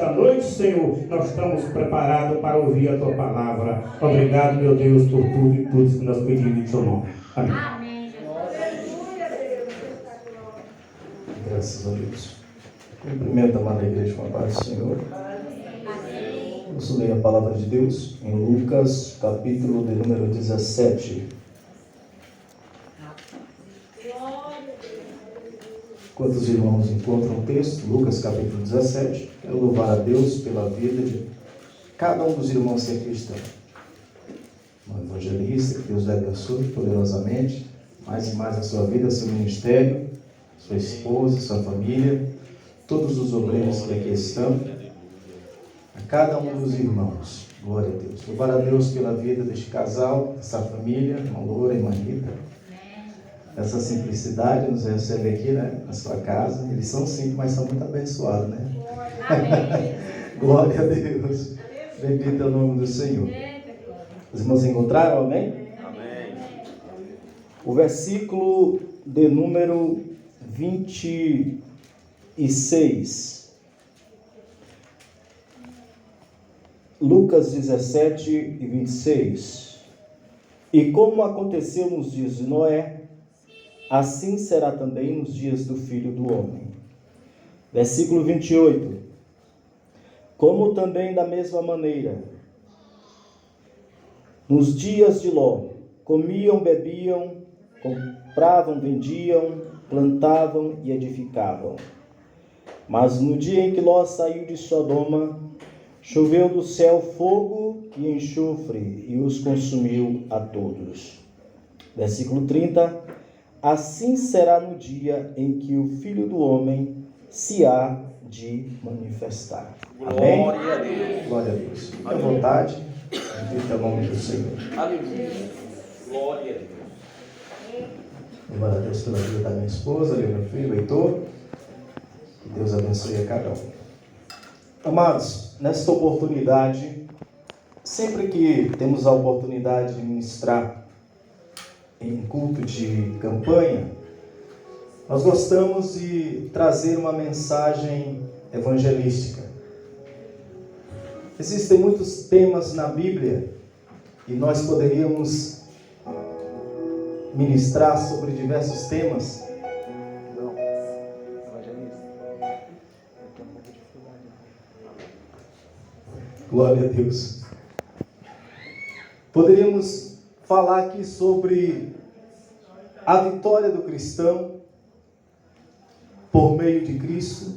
Esta noite, Senhor, nós estamos preparados para ouvir a Tua palavra. Obrigado, meu Deus, por tudo e tudo que nós pedimos em Teu nome. Amém. Amém, Jesus. Graças a Deus. Cumprimento a amada igreja com a paz do Senhor. Amém. Vamos ler a palavra de Deus em Lucas, capítulo de número 17. Quantos irmãos encontram o texto? Lucas, capítulo 17. Quero louvar a Deus pela vida de cada um dos irmãos que aqui estão. Um evangelista, que Deus lhe abençoe poderosamente, mais e mais a sua vida, seu ministério, sua esposa, sua família, todos os obreiros que aqui estão, a cada um dos irmãos. Glória a Deus. Louvar a Deus pela vida deste casal, dessa família, irmã Loura e irmã Rita. Essa simplicidade nos recebe aqui, né, na sua casa. Eles são simples, mas são muito abençoados, né? Glória a Deus. Bendito é o nome do Senhor. Os irmãos encontraram, amém? Amém. O versículo de número 26. Lucas 17 e 26. E como aconteceu nos dias de Noé, assim será também nos dias do Filho do Homem. Versículo 28. Como também da mesma maneira, nos dias de Ló, comiam, bebiam, compravam, vendiam, plantavam e edificavam. Mas no dia em que Ló saiu de Sodoma, choveu do céu fogo e enxofre e os consumiu a todos. Versículo 30. Assim será no dia em que o Filho do Homem se há de manifestar. Amém? Glória a Deus. Glória a Deus. Fique à vontade. Bendito é o nome do Senhor. Aleluia. Glória a Deus. Louvar a Deus pela vida da minha esposa, do meu filho, Heitor. Que Deus abençoe a cada um. Amados, nesta oportunidade, sempre que temos a oportunidade de ministrar em culto de campanha, nós gostamos de trazer uma mensagem evangelística. Existem muitos temas na Bíblia e nós poderíamos ministrar sobre diversos temas. Glória a Deus. Poderíamos falar aqui sobre a vitória do cristão por meio de Cristo.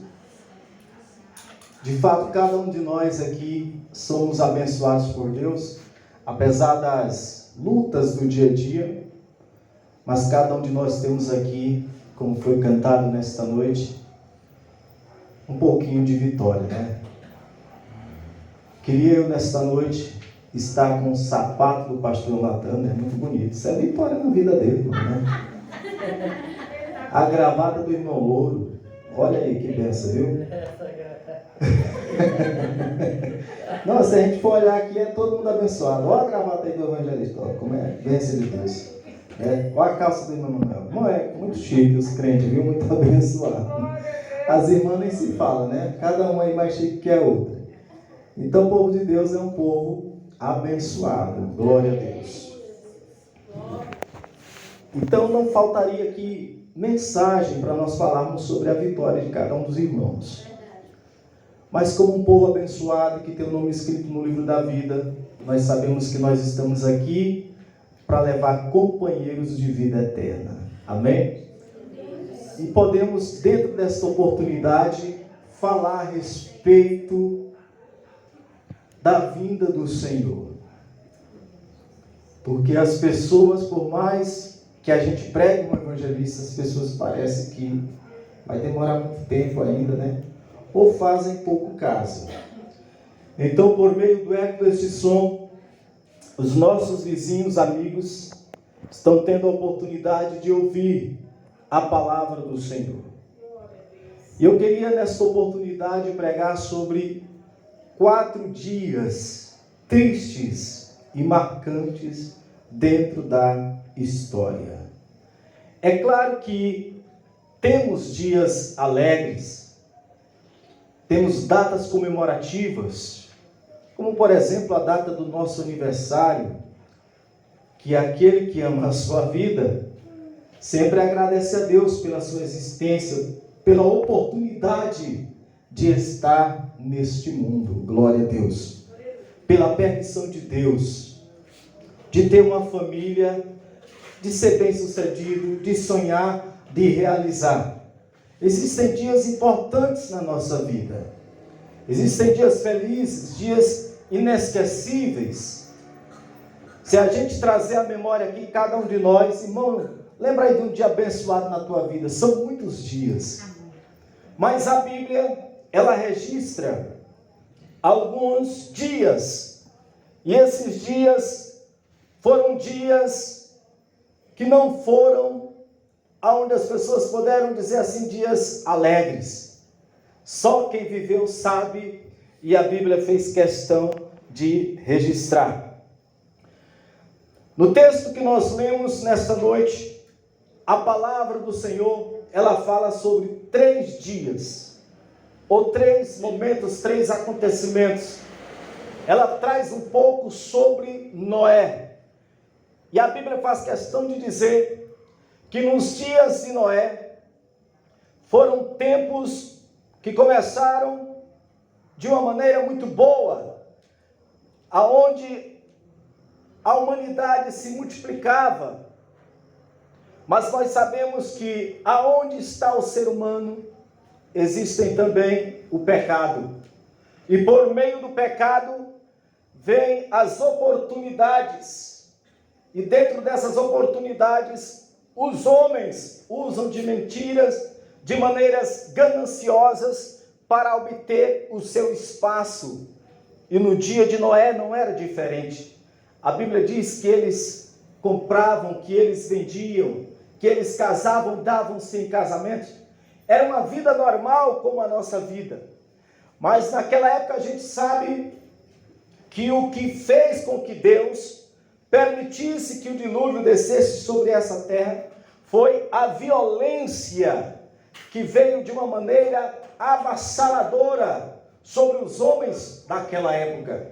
De fato, cada um de nós aqui somos abençoados por Deus, apesar das lutas do dia a dia, mas cada um de nós temos aqui, como foi cantado nesta noite, um pouquinho de vitória, né? Queria eu nesta noite estar com o sapato do pastor Natan, é muito bonito. Isso é vitória na vida dele, irmão, né? A gravata do irmão Louro. Olha aí que benção, viu? Não, se a gente for olhar aqui, é todo mundo abençoado. Olha a gravata aí do evangelista, ó, como é, bênção de Deus. Olha a calça do irmão Manuel. Irmão, é muito chique os crentes, viu? Muito abençoado. As irmãs nem se falam, né? Cada uma aí mais chique que a outra. Então o povo de Deus é um povo abençoado. Glória a Deus. Então não faltaria aqui mensagem para nós falarmos sobre a vitória de cada um dos irmãos. Mas como um povo abençoado que tem o nome escrito no livro da vida, nós sabemos que nós estamos aqui para levar companheiros de vida eterna. Amém? E podemos, dentro desta oportunidade, falar a respeito da vinda do Senhor. Porque as pessoas, por mais que a gente pregue um evangelista, as pessoas parecem que vai demorar muito tempo ainda, né? Ou fazem pouco caso. Então, por meio do eco deste som, os nossos vizinhos, amigos, estão tendo a oportunidade de ouvir a palavra do Senhor. E eu queria, nesta oportunidade, pregar sobre 4 dias tristes e marcantes dentro da história. É claro que temos dias alegres, temos datas comemorativas, como por exemplo a data do nosso aniversário, que aquele que ama a sua vida sempre agradece a Deus pela sua existência, pela oportunidade de estar neste mundo, glória a Deus, pela permissão de Deus, de ter uma família, de ser bem-sucedido, de sonhar, de realizar. Existem dias importantes na nossa vida, existem dias felizes, dias inesquecíveis. Se a gente trazer a memória aqui, cada um de nós, irmão, lembra aí de um dia abençoado na tua vida, são muitos dias. Mas a Bíblia, ela registra alguns dias, e esses dias foram dias que não foram aonde as pessoas puderam dizer assim, dias alegres. Só quem viveu sabe, e a Bíblia fez questão de registrar. No texto que nós lemos nesta noite, a palavra do Senhor, ela fala sobre 3 dias, ou 3 momentos, 3 acontecimentos. Ela traz um pouco sobre Noé. E a Bíblia faz questão de dizer que nos dias de Noé, foram tempos que começaram de uma maneira muito boa, aonde a humanidade se multiplicava. Mas nós sabemos que aonde está o ser humano, existem também o pecado. E por meio do pecado, vêm as oportunidades. E dentro dessas oportunidades, os homens usam de mentiras, de maneiras gananciosas, para obter o seu espaço. E no dia de Noé não era diferente. A Bíblia diz que eles compravam, que eles vendiam, que eles casavam, davam-se em casamento. Era uma vida normal como a nossa vida. Mas naquela época a gente sabe que o que fez com que Deus permitisse que o dilúvio descesse sobre essa terra foi a violência que veio de uma maneira avassaladora sobre os homens daquela época.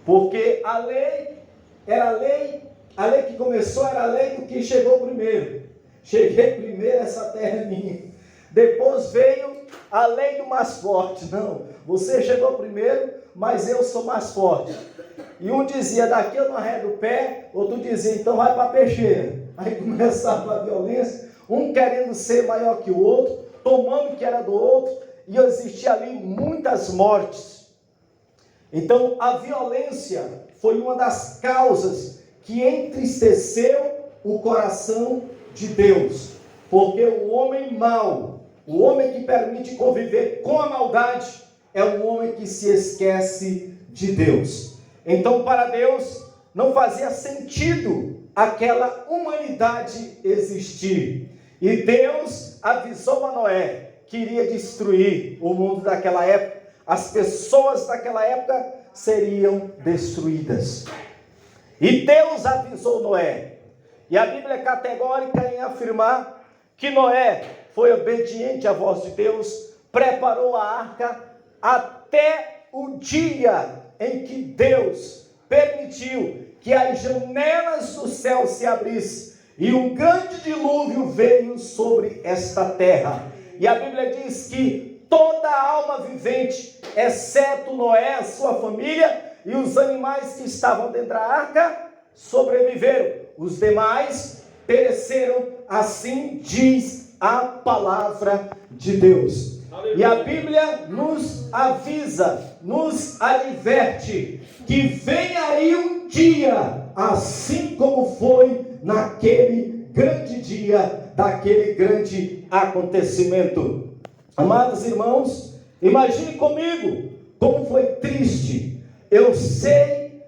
Porque a lei era a lei que começou era a lei do que chegou primeiro. Cheguei primeiro, essa terra é minha. Depois veio a lei do mais forte. Não, você chegou primeiro, mas eu sou mais forte. E um dizia, daqui eu não arredo o pé, outro dizia, então vai para a peixeira. Aí começava a violência, um querendo ser maior que o outro, tomando o que era do outro, e existia ali muitas mortes. Então a violência foi uma das causas que entristeceu o coração de Deus. Porque o homem mau, o homem que permite conviver com a maldade, é um homem que se esquece de Deus. Então para Deus não fazia sentido aquela humanidade existir. E Deus avisou a Noé que iria destruir o mundo daquela época. As pessoas daquela época seriam destruídas. E Deus avisou Noé. E a Bíblia é categórica em afirmar que Noé foi obediente à voz de Deus, preparou a arca até o dia em que Deus permitiu que as janelas do céu se abrissem e um grande dilúvio veio sobre esta terra. E a Bíblia diz que toda alma vivente, exceto Noé, a sua família e os animais que estavam dentro da arca, sobreviveram. Os demais pereceram, assim diz a palavra de Deus. E a Bíblia nos avisa, nos adverte que vem aí um dia, assim como foi naquele grande dia, daquele grande acontecimento. Amados irmãos, imagine comigo como foi triste. Eu sei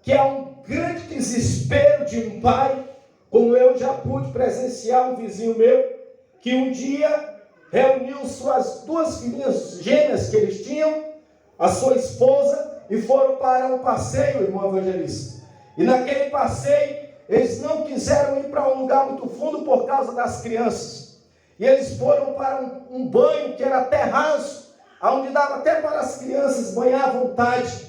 que é um grande desespero de um pai, como eu já pude presenciar um vizinho meu, que um dia reuniu suas 2 filhinhas gêmeas que eles tinham, a sua esposa, e foram para um passeio, irmão evangelista. E naquele passeio, eles não quiseram ir para um lugar muito fundo por causa das crianças. e eles foram para um banho que era até raso, onde dava até para as crianças banhar à vontade.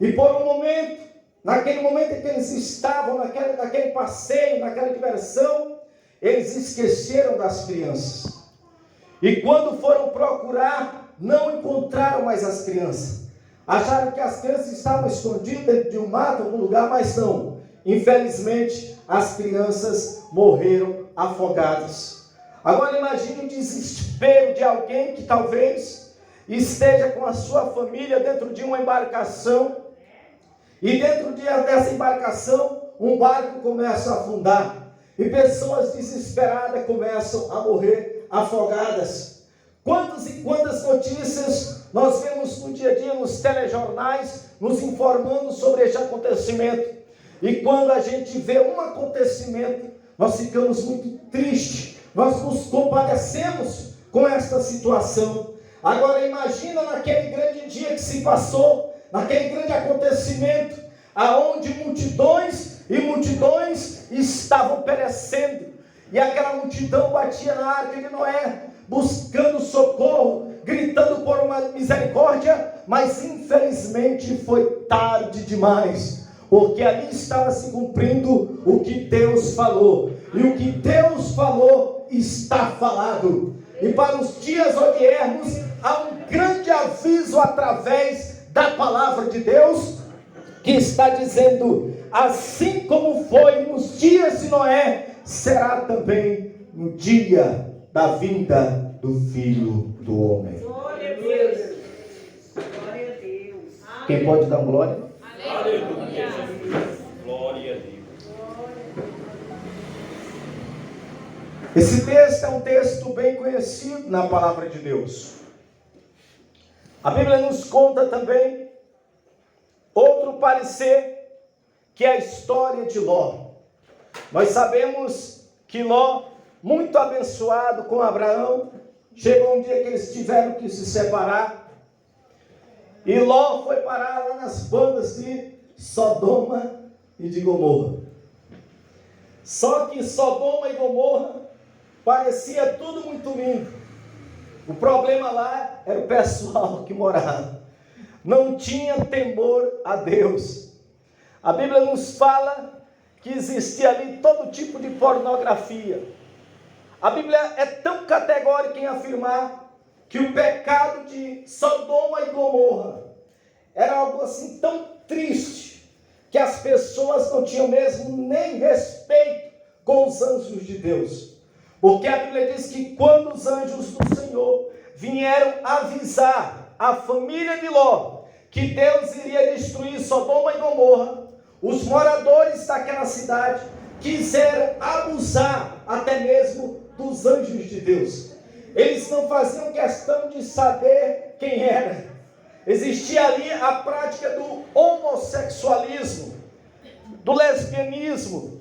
E por um momento, naquele momento em que eles estavam naquele passeio, naquela diversão, eles esqueceram das crianças. E quando foram procurar, não encontraram mais as crianças. Acharam que as crianças estavam escondidas dentro de um mato, em algum lugar, mas não. Infelizmente, as crianças morreram afogadas. Agora imagine o desespero de alguém que talvez esteja com a sua família dentro de uma embarcação, e dentro dessa embarcação, um barco começa a afundar, e pessoas desesperadas começam a morrer afogadas. Quantas e quantas notícias nós vemos no dia a dia, nos telejornais, nos informando sobre este acontecimento. E quando a gente vê um acontecimento, nós ficamos muito tristes, nós nos compadecemos com esta situação. Agora imagina naquele grande dia que se passou, naquele grande acontecimento, aonde multidões e multidões estavam perecendo, e aquela multidão batia na arca de Noé, buscando socorro, gritando por uma misericórdia, mas infelizmente foi tarde demais, porque ali estava se cumprindo o que Deus falou, e o que Deus falou está falado. E para os dias odiernos, há um grande aviso através da palavra de Deus, que está dizendo: assim como foi nos dias de Noé, será também no dia da vinda do Filho do Homem. Glória a Deus. Glória a Deus. Quem pode dar glória? Aleluia. Glória a Deus. Esse texto é um texto bem conhecido na palavra de Deus. A Bíblia nos conta também outro parecer, que é a história de Ló. Nós sabemos que Ló, muito abençoado com Abraão, chegou um dia que eles tiveram que se separar, e Ló foi parar lá nas bandas de Sodoma e de Gomorra. Só que Sodoma e Gomorra parecia tudo muito lindo. O problema lá era o pessoal que morava. Não tinha temor a Deus. A Bíblia nos fala que existia ali todo tipo de pornografia. A Bíblia é tão categórica em afirmar que o pecado de Sodoma e Gomorra era algo assim tão triste, que as pessoas não tinham mesmo nem respeito com os anjos de Deus. Porque a Bíblia diz que quando os anjos do Senhor vieram avisar a família de Ló que Deus iria destruir Sodoma e Gomorra, os moradores daquela cidade quiseram abusar até mesmo dos anjos de Deus. Eles não faziam questão de saber quem era. Existia ali a prática do homossexualismo, do lesbianismo,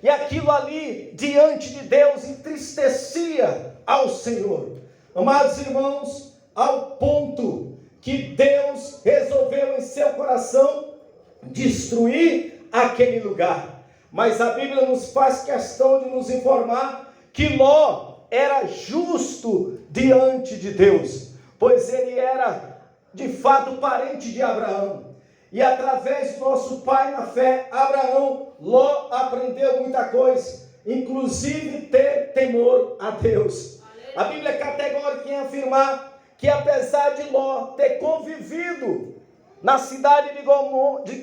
e aquilo ali diante de Deus entristecia ao Senhor. Amados irmãos, ao ponto que Deus resolveu em seu coração destruir aquele lugar. Mas a Bíblia nos faz questão de nos informar que Ló era justo diante de Deus, pois ele era de fato parente de Abraão. E através do nosso pai na fé, Abraão, Ló aprendeu muita coisa, inclusive ter temor a Deus. A Bíblia é categórica em afirmar que apesar de Ló ter convivido na cidade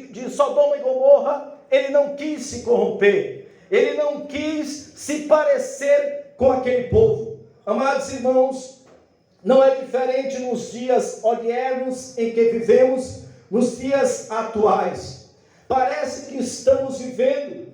de Sodoma e Gomorra, ele não quis se corromper, ele não quis se parecer com aquele povo. Amados irmãos, não é diferente nos dias odiernos em que vivemos, nos dias atuais. Parece que estamos vivendo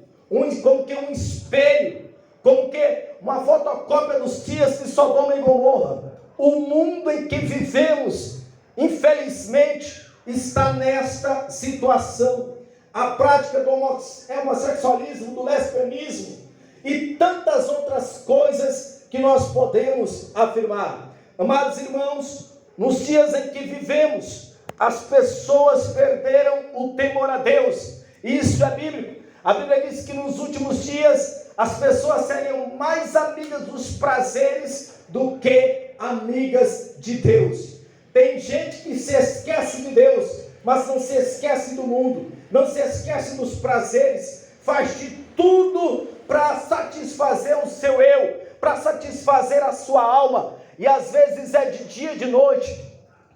como que um espelho, como que uma fotocópia dos dias de Sodoma e Gomorra. O mundo em que vivemos, infelizmente, está nesta situação. A prática do homossexualismo, do lesbianismo e tantas outras coisas que nós podemos afirmar. Amados irmãos, nos dias em que vivemos, as pessoas perderam o temor a Deus. Isso é bíblico. A Bíblia diz que nos últimos dias as pessoas seriam mais amigas dos prazeres do que amigas de Deus. Tem gente que se esquece de Deus, mas não se esquece do mundo, não se esquece dos prazeres, faz de tudo para satisfazer o seu eu, para satisfazer a sua alma, e às vezes é de dia e de noite.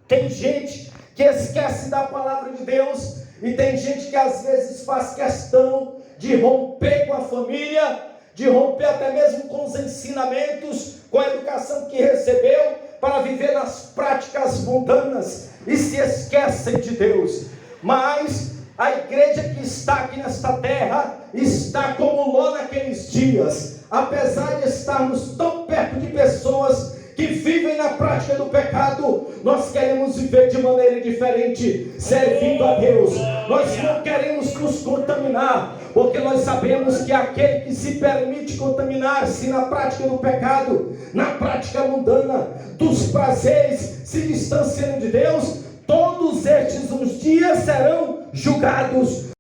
Tem gente que esquece da palavra de Deus, e tem gente que às vezes faz questão de romper com a família, de romper até mesmo com os ensinamentos, com a educação que recebeu, para viver nas práticas mundanas, e se esquecem de Deus. Mas a igreja que está aqui nesta terra, está como Ló naqueles dias, apesar de estarmos tão perto de pessoas que vivem na prática do pecado, nós queremos viver de maneira diferente, servindo a Deus. Nós não queremos nos contaminar, porque nós sabemos que aquele que se permite contaminar-se na prática do pecado, na prática mundana, dos prazeres, se distanciando de Deus, todos estes uns dias serão julgados.